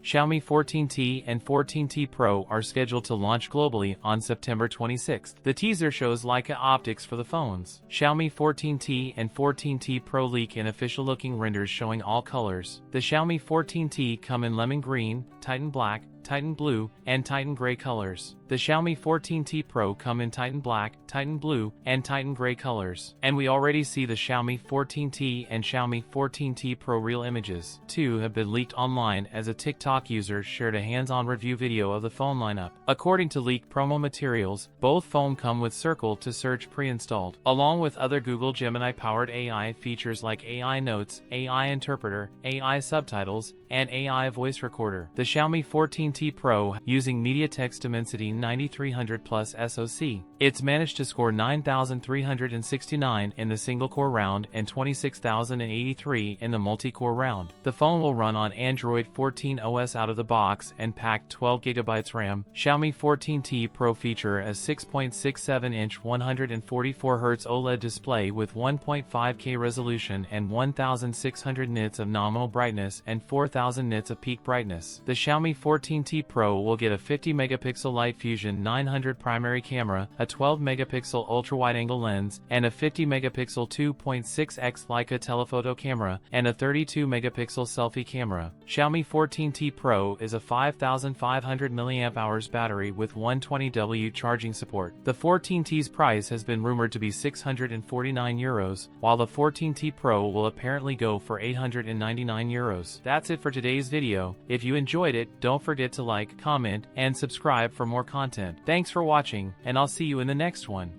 Xiaomi 14T and 14T Pro are scheduled to launch globally on September 26. The teaser shows Leica optics for the phones. Xiaomi 14T and 14T Pro leak in official-looking renders showing all colors. The Xiaomi 14T come in lemon green, Titan black, Titan blue, and Titan gray colors. The Xiaomi 14T Pro come in Titan black, Titan blue, and Titan gray colors. And we already see the Xiaomi 14T and Xiaomi 14T Pro real images. Two have been leaked online as a TikTok user shared a hands-on review video of the phone lineup. According to leaked promo materials, both phones come with Circle to Search pre-installed, along with other Google Gemini-powered AI features like AI Notes, AI Interpreter, AI Subtitles, and AI Voice Recorder. The Xiaomi 14T Pro, using MediaTek's Dimensity 9300 Plus SoC. It's managed to score 9,369 in the single-core round and 26,083 in the multi-core round. The phone will run on Android 14 OS out of the box and pack 12GB RAM. Xiaomi 14T Pro feature a 6.67-inch 144Hz OLED display with 1.5K resolution and 1,600 nits of nominal brightness and 4,000 nits of peak brightness. The Xiaomi 14T Pro will get a 50-megapixel Light Fusion 900 primary camera, a 12-megapixel ultra-wide-angle lens, and a 50-megapixel 2.6x Leica telephoto camera, and a 32-megapixel selfie camera. Xiaomi 14T Pro is a 5,500 mAh battery with 120W charging support. The 14T's price has been rumored to be €649, while the 14T Pro will apparently go for €899. That's it for today's video. If you enjoyed it, don't forget to like, comment, and subscribe for more content. Thanks for watching, and I'll see you in the next one.